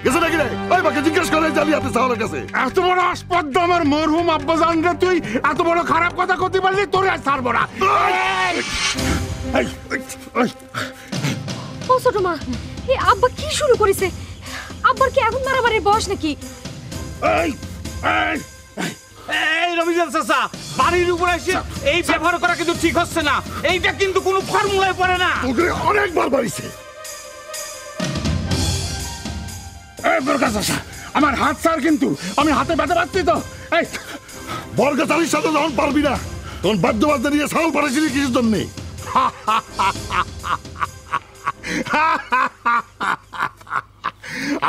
গেছে নাকি রে? ওই বাকি জিজ্ঞেস করে জালিয়াতি সাহলের কাছে। এত বড় আসপদ্দ আমার মরহুম আব্বাজান রে, তুই এত বড় খারাপ কথা করতে পারলি? তোরে আর ছাড়বো না। ও ছোট মা, এই আব্বা কি শুরু করেছে? আব্বার কি এখন মারামারির বয়স নাকি? এই রবিজান চাচা, বাড়ির উপরে এসে এই ব্যবহার করা কিন্তু ঠিক হচ্ছে না। এইটা কিন্তু কোনো ফর্মুলায় পড়ে না। তোকে অনেকবার বাড়িছে। আমার হাত স্যার, কিন্তু আমি হাতে ব্যথা পাচ্ছি তো। এই বর্গা চালির সাথে যখন পারবি না, তখন বাদ্য বাদ্য নিয়ে সাউল পারেছিলি কিছুর জন্য।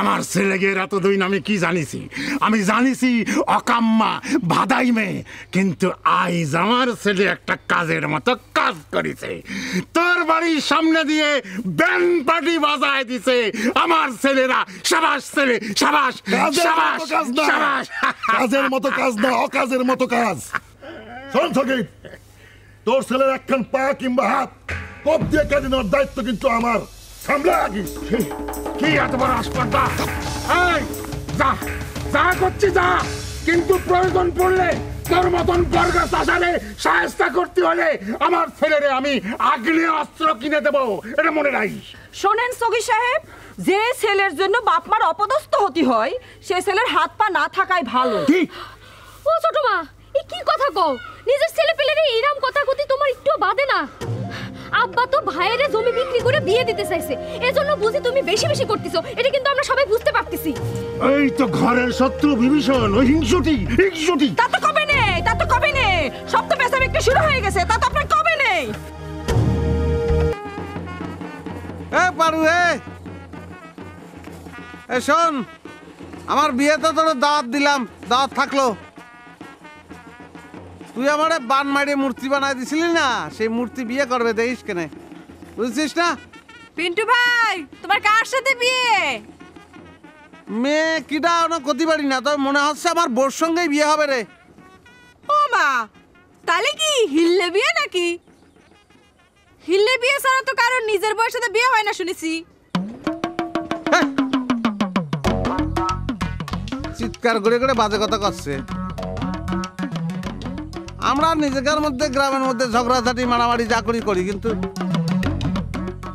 আমার ছেলেগের এতদিন আমি কি জানিছি? আমি জানিছি অকাম্মা ভাদাই মেয়ে, কিন্তু আইজ আমার ছেলে একটা কাজের মতো কাজ করেছে। তোর বাড়ির সামনে দিয়ে ব্যান্ড পার্টি বাজায় দিছে আমার ছেলেরা। সাবাস ছেলে, সাবাস সাবাস সাবাস। কাজের মতো কাজ না, অকাজের মতো কাজ। শোন সগীর, তোর ছেলের একখান পা কিংবা হাত কোপ দিয়ে কেটে নেওয়ার দায়িত্ব কিন্তু আমার। সামলা রাখিস। কি এত বড় আসপর্দা! এই যা, যা করছি যা, কিন্তু প্রয়োজন পড়লে তোর মতন বর্গা চাষারে সাহায্য করতে হলে আমার ছেলেরে আমি আগ্নেয় অস্ত্র কিনে দেবো, এটা মনে রাখিস। শোনেন সগীর সাহেব, যে ছেলের জন্য বাপ মার অপদস্থ হতে হয়, সে ছেলের হাত পা না থাকাই ভালো। ঠিক। ও ছোট মা, এই কি কথা কও? নিজের ছেলে পেলেরে এরকম কথা কতি তোমার একটু বাদে না? আব্বা তো ভাইয়েরে জমি বিক্রি করে বিয়ে দিতে চাইছে, এজন্য বুঝি তুমি বেশি বেশি করতেছো। এটা কিন্তু আমরা সবাই বুঝতে পারতেছি। এই তো ঘরের শত্রু বিভীষণ, ওই হিংসুটি। তা তো কবে নেই, তা তো কবে নেই, সব তো পেশা বিক্রি শুরু হয়ে গেছে, তা তো আপনার কবে নেই। এ পারু, এ শোন, আমার বিয়েতে তোর দাওয়াত দিলাম, দাওয়াত থাকলো। তুই আমারে বান মারিয়ে মূর্তি বানাই দিছিলি না, সেই মূর্তি বিয়ে করবে, দেখিস কেনে, বুঝছিস না? পিন্টু ভাই, তোমার কার সাথে বিয়ে? মেয়ে কিডা না কতি পারি না, তবে মনে হচ্ছে আমার বোর সঙ্গেই বিয়ে হবে রে। ও মা, তাহলে কি হিল্লে বিয়ে নাকি? হিল্লে বিয়ে ছাড়া তো কারোর নিজের বউয়ের সাথে বিয়ে হয় না শুনেছি। চিৎকার করে করে বাজে কথা করছে। আমরা নিজেদের মধ্যে, গ্রামের মধ্যে ঝগড়াঝাটি মারামারি যা করি করি, কিন্তু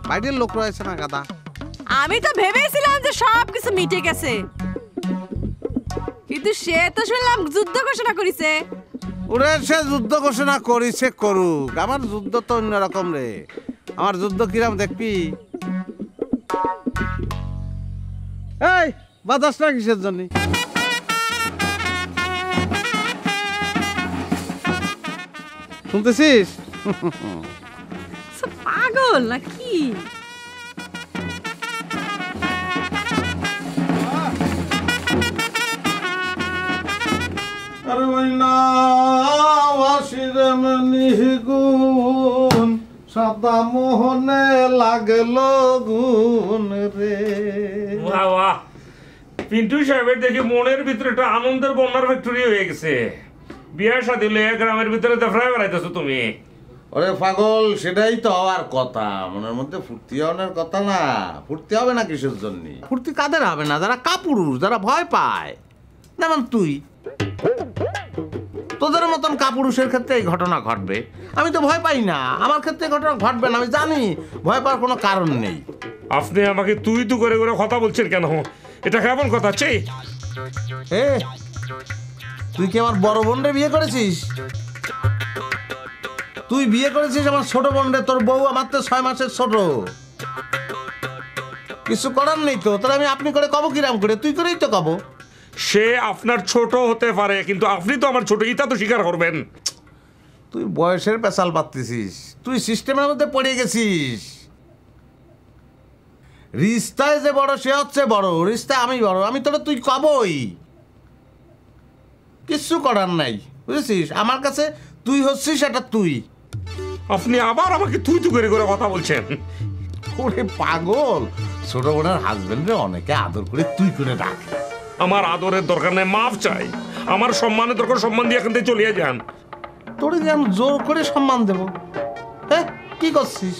বাইরের লোক রয়েছে না গাদা। আমি তো ভেবেছিলাম যে সব কিছু মিটে গেছে, কিন্তু সে তো শুনলাম যুদ্ধ ঘোষণা করেছে। ওরে সে যুদ্ধ ঘোষণা করেছে, করুক, আমার যুদ্ধ তো অন্যরকম রে। আমার যুদ্ধ কিরাম দেখবি? এই বাতাস না কিসের জন্য? শুনতেছিস? পাগল নাকি? সাদা মোহনে লাগলো গুণ রে। বাহ বাহ, পিন্টু সাহেবের দেখি মনের ভিতরে একটা আনন্দের বন্যার ফ্যাক্টরি হয়ে গেছে। বিয়ে শাদী লইয়া গ্রামের ভিতরে দফরায় বেড়াইতেছো তুমি। ওরে পাগল, সেটাই তো হওয়ার কথা। মনের মধ্যে ফুর্তি হওয়ার কথা না। ফুর্তি হবে না কিসের জন্য? ফুর্তি কাদের হবে না? যারা কাপুরুষ, যারা ভয় পায়, যেমন তুই। তোদের মতন কাপুরুষের ক্ষেত্রে এই ঘটনা ঘটবে, আমি তো ভয় পাই না। আমার ক্ষেত্রে ঘটনা ঘটবে না, আমি জানি ভয় পাওয়ার কোনো কারণ নেই। আপনি আমাকে তুই তো করে করে কথা বলছেন কেন? এটা কেমন কথা চে? এ তুই কি আমার বড় বোনরে বিয়ে করেছিস? তুই বিয়ে করেছিস আমার ছোট বোনরে, তোর বউ আমার তো 6 মাসের ছোট। কিছু করার নেই তো, তাহলে আমি আপনি করে কব কিরাম করে? তুই করেই তো কব। সে আপনার ছোট হতে পারে, কিন্তু আপনি তো আমার ছোট, এটা তো স্বীকার করবেন। তুই বয়সের পেশাল পাচ্ছিস, তুই সিস্টেমের মধ্যে পড়ে গেছিস। রিস্তায় যে বড় সে হচ্ছে বড়, রিস্তায় আমি বড়, আমি তোরা তুই কবই। কিচ্ছু করার নাই, বুঝেছিস? আমার কাছে তুই হচ্ছিস এটা তুই। আপনি আবার আমাকে তুই তুই করে করে কথা বলছেন। ওরে পাগল, ছোট বোনের হাজবেন্ডে অনেকে আদর করে তুই করে ডাকে। আমার আদরের দরকার নেই, মাফ চাই। আমার সম্মানের দরকার, সম্মান দিয়ে এখান থেকে চলে যান। তোরে যে আমি জোর করে সম্মান দেব? হ্যাঁ, কি করছিস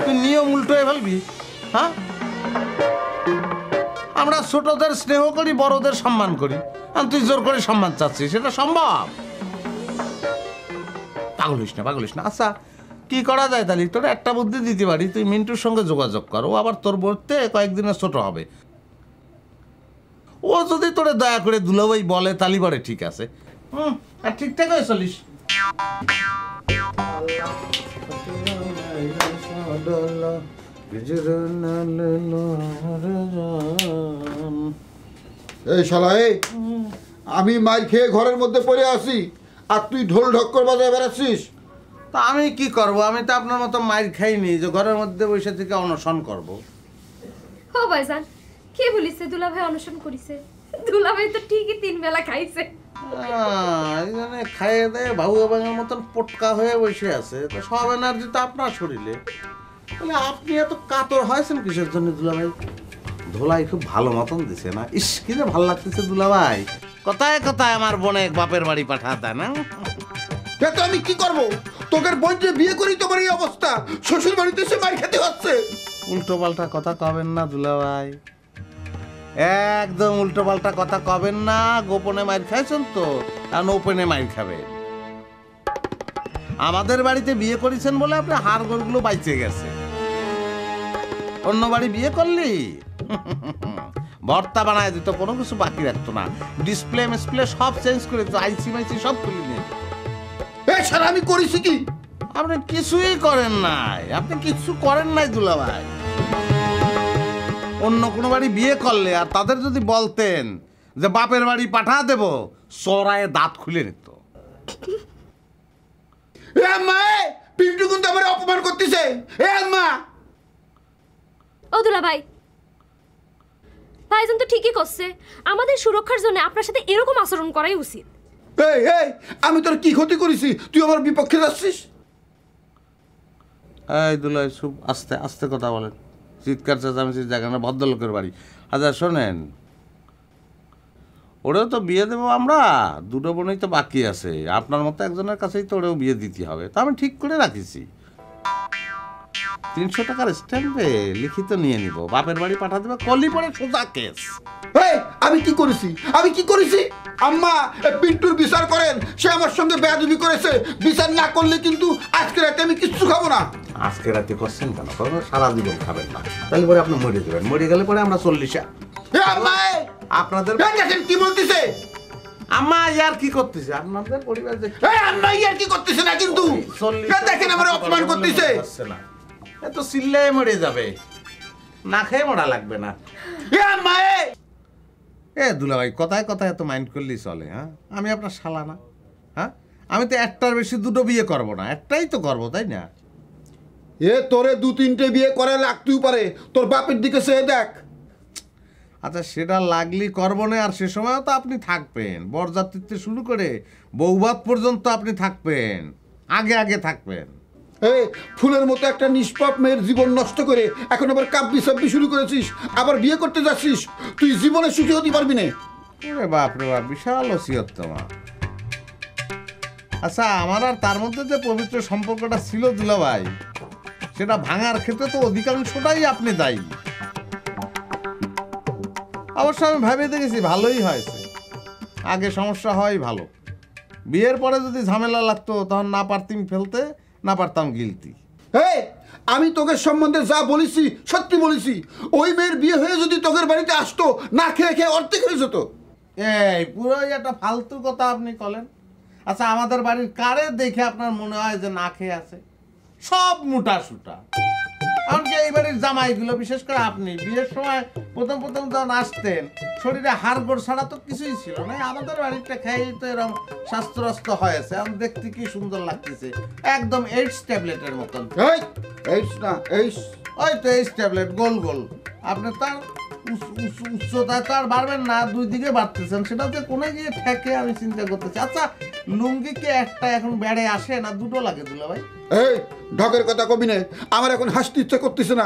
তুই? নিয়ম উল্টো হয়ে ফেলবি? হ্যাঁ, আমরা ছোটদের স্নেহ করি, বড়দের সম্মান করি, আর তুই জোর করে সম্মান চাচ্ছিস, সেটা সম্ভব? পাগল হইস না। আচ্ছা, কি করা যায় তাহলে? তোর একটা বুদ্ধি দিতে পারি, তুই মিন্টুর সঙ্গে যোগাযোগ কর, ও আবার তোর বলতে কয়েকদিনের ছোট হবে। ও যদি তোরে দয়া করে দুলাভাই বলে তালি পরে ঠিক আছে। আর ঠিকঠাক হয়ে চলিস। এই শালা, এই আমি মার খেয়ে ঘরের মধ্যে পড়ে আসি আর তুই ঢোল ঢক্কর বাজায় বেড়াচ্ছিস। তা আমি কি করব? আমি তো আপনার মতো মার খাইনি যে ঘরের মধ্যে বসে থেকে অনশন করব। ও ভাইজান, কে বলিছে দুলাভাই অনশন করিছে? দুলাভাই তো ঠিকই 3 বেলা খাইছে। এখানে খাইয়ে দেয় ভাউয়া ভাঙার মতন পটকা হয়ে বসে আছে, তো সব এনার্জি তো আপনার শরীরে। তাহলে আপনি এত কাতর হয়েছেন কিসের জন্য দুলাভাই? ধোলাই খুব ভালো মতন দিছে না? ইস, কি যে ভালো লাগতেছে দুলাভাই। কথায় কথায় আমার বোনে বাপের বাড়ি পাঠা দেয় না? তো আমি কি করব? তোকে বোনকে বিয়ে করি তোমার এই অবস্থা, শ্বশুর বাড়িতে এসে মার খেতে হচ্ছে। উল্টো পাল্টা কথা কবেন না দুলাভাই, একদম উল্টো পাল্টা কথা কবেন না। গোপনে মার খাইছেন তো, আর ওপেনে মার খাবেন। আমাদের বাড়িতে বিয়ে করেছেন বলে আপনার হাড় গোড়গুলো বাইচে গেছে। অন্য বাড়ি বিয়ে করলি ভর্তা বানায় দিত, কোনো কিছু বাকি রাখতো না। ডিসপ্লে মিসপ্লে সব চেঞ্জ করে দিত, আইসি মাইসি সব খুলে নিয়ে। সারা আমি করেছি কি? আপনি কিছুই করেন নাই, আপনি কিছু করেন নাই দুলাভাই। অন্য কোনো বাড়ি বিয়ে করলে আর তাদের যদি বলতেন যে বাপের বাড়ি পাঠা দেব, চড়ায় দাঁত খুলে নিত। পিন্টু কিন্তু আমার অপমান করতেছে। ও দুলাভাই, ভাইজান তো ঠিকই করছে। আমাদের সুরক্ষার জন্য আপনার সাথে এরকম আচরণ করাই উচিত। এই আমি তোর কি ক্ষতি করেছি তুই আমার বিপক্ষে যাচ্ছিস? এই দুলাই, খুব আস্তে আস্তে কথা বলেন, চিৎকার চেঁচামেচির জায়গা না, ভদ্রলোকের বাড়ি। আচ্ছা শোনেন, ওরেও তো বিয়ে দেবো আমরা, দুটো বোনই তো বাকি আছে। আপনার মতো একজনের কাছেই তো ওরেও বিয়ে দিতে হবে। তা আমি ঠিক করে রাখিছি, 300 টাকার স্ট্যাম্পে লিখিত নিয়ে নিব, বাপের বাড়ি পাঠা দেবে, কলি পরে সোজা কেস। আমি কি করেছি? আম্মা, পিন্টুর বিচার করেন, সে আমার সঙ্গে বেয়াদবি করেছে। বিচার না করলে কিন্তু আজকে রাতে আমি কিচ্ছু খাবো না। আজকে রাতে করছেন কেন? সারা জীবন খাবেন না, তাহলে পরে আপনি মরে যাবেন। মরে গেলে পরে আমরা 40 আপনাদের কি বলতেছে? আম্মা ইয়ার কি করতেছে? আপনাদের পরিবার আম্মা ইয়ার কি করতেছে না, কিন্তু দেখেন আমার অপমান করতেছে। এত চিল্লায় মরে যাবে, না খেয়ে মরা লাগবে না। দুলাভাই, কথায় কথায় এত মাইন্ড করলেই চলে? হ্যাঁ, আমি আপনার শালা না? হ্যাঁ, আমি তো একটার বেশি দুটো বিয়ে করবো না, একটাই তো করবো, তাই না? তোরে 2-3টে বিয়ে করে লাগতেও পারে, তোর বাপের দিকে সে দেখ। আচ্ছা, সেটা লাগলি করবো না, আর সে সময়ও তো আপনি থাকবেন, বরযাত্রীতে শুরু করে বৌভাত পর্যন্ত আপনি থাকবেন, আগে আগে থাকবেন। ফুলের মতো একটা নিষ্পাপ মেয়ের জীবন নষ্ট করে এখন আবার কাব্যি সাব্বি শুরু করেছিস, আবার বিয়ে করতে যাচ্ছিস। তুই জীবনে সুখী হতে পারবি না। বাপ রে বাপ, বিশাল ওসিয়ত তোমার। আচ্ছা, আমার আর তার মধ্যে যে পবিত্র সম্পর্কটা ছিল দুলাভাই, সেটা ভাঙার ক্ষেত্রে তো অধিকাংশটাই আপনি দায়ী। অবশ্য আমি ভেবে দেখেছি ভালোই হয়েছে, আগে সমস্যা হয় ভালো। বিয়ের পরে যদি ঝামেলা লাগতো তখন না পারতাম ফেলতে, না পারতাম গিলতি। আমি তোকে সম্বন্ধে যা বলেছি সত্যি বলেছি। ওই মেয়ের বিয়ে হয়ে যদি তোদের বাড়িতে আসতো, না খেয়ে খেয়ে অর্ধেক হয়ে যেত। এই পুরোই একটা ফালতু কথা আপনি বলেন। আচ্ছা, আমাদের বাড়ির কারে দেখে আপনার মনে হয় যে না খেয়ে আছে? সব মোটা সুটা। এমনকি এই বাড়ির জামাইগুলো, বিশেষ করে আপনি বিয়ের সময় প্রথম প্রথম যখন আসতেন, শরীরে হাড় গোড় ছাড়া তো কিছুই ছিল না। আমাদের বাড়িটা খেয়েই তো এরকম স্বাস্থ্যরস্ত হয়েছে। আমি দেখতে কি সুন্দর লাগতেছে, একদম এইডস ট্যাবলেটের মতন। এইস না, এইস। ওই তো এইডস ট্যাবলেট, গোল গোল। আপনি তার উচ্চতায় তো আর বাড়বেন না, দুই দিকে বাড়তেছেন। সেটা যে কোনে গিয়ে ঠেকে আমি চিন্তা করতেছি। আচ্ছা, লুঙ্গি কি একটা এখন বেড়ে আসে না দুটো লাগে দুলা ভাই? এই ঢকের কথা কবি না, আমার এখন হাসতে ইচ্ছে করতেছে না।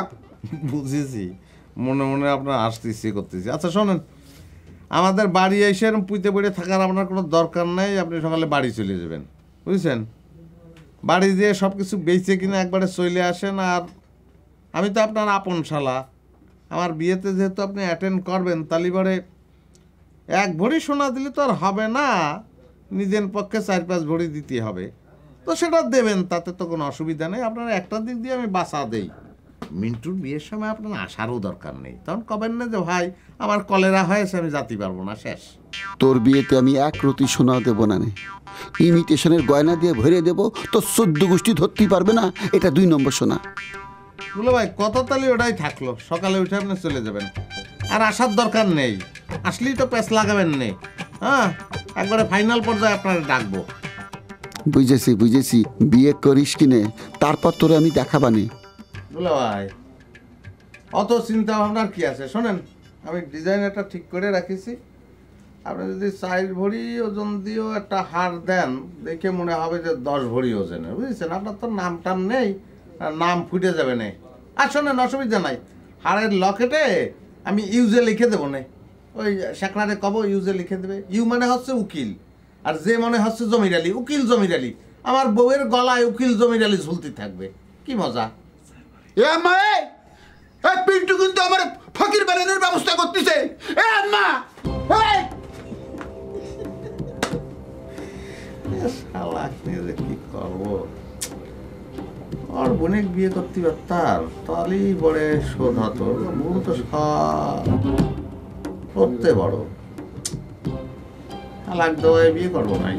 বুঝেছি, মনে মনে আপনার আসতে ইচ্ছে করতেছি। আচ্ছা শোনেন, আমাদের বাড়ি এসে এরকম পুঁতে পড়ে থাকার আপনার কোনো দরকার নেই। আপনি সকালে বাড়ি চলে যাবেন, বুঝছেন? বাড়ি দিয়ে সব কিছু বেচে কিনে একবারে চলে আসেন। আর আমি তো আপনার আপন শালা, আমার বিয়েতে যেহেতু আপনি অ্যাটেন্ড করবেন, তাহলে পরে 1 ভরি সোনা দিলে তো আর হবে না, নিজের পক্ষে 4-5 ভরি দিতে হবে। তো সেটা দেবেন, তাতে তো কোনো অসুবিধা নেই। আপনার একটা দিক দিয়ে আমি বাঁচা দেই। মিন্টুর বিয়ের সময় আপনার আসারও দরকার নেই। তখন কবেন না যে ভাই আমার কলেরা হয়েছে, আমি যেতে পারবো না, শেষ। তোর বিয়েতে আমি 1 রতি সোনা দেবো না, ইমিটেশনের গয়না দিয়ে ভরে দেবো, তো 14 গোষ্ঠী ধরতেই পারবে না। এটা 2 নম্বর সোনা। বলো ভাই, কত তালি ওটাই থাকলো। সকালে উঠে আপনি চলে যাবেন, আর আসার দরকার নেই। আসলেই তো প্যাঁচ লাগাবেন নেই। হ্যাঁ, একবারে ফাইনাল পর্যায়ে আপনারা ডাকবো। বুঝেছি বুঝেছি, বিয়ে করিস কিনে তারপর তোরে আমি দেখাবানি। বলো ভাই, অত চিন্তা ভাবনার কি আছে? শোনেন, আমি ডিজাইন একটা ঠিক করে রাখিছি। আপনি যদি 4 ভরি ওজন দিয়েও একটা হার দেন, দেখে মনে হবে যে 10 ভরি ওজনের, বুঝেছেন? আপনার তো নাম টাম নেই, নাম ফুটে যাবে না। আর শোনেন, অসুবিধা নাই, হাড়ের লকেটে আমি ইউজে লিখে দেবো না। ওই শেখরারে কব ইউজে লিখে দেবে। ইউ মানে হচ্ছে উকিল, আর যে মনে হচ্ছে জমির আলী, উকিল জমির আলী। আমার বউয়ের গলায় উকিল জমির আলী ঝুলতে থাকবে, কি মজা। এ আম্মা, এই পিন্টু কিন্তু আমার ফকির বানানোর ব্যবস্থা করতেছে। এ আম্মা, শালা যে কি করবো, আর বোনের বিয়ে করতে পারতাম, তাহলেই বড়ে শোধ হতো। বোন তো সব করতে বড়, তালাক দেওয়ায় বিয়ে করবো নাই।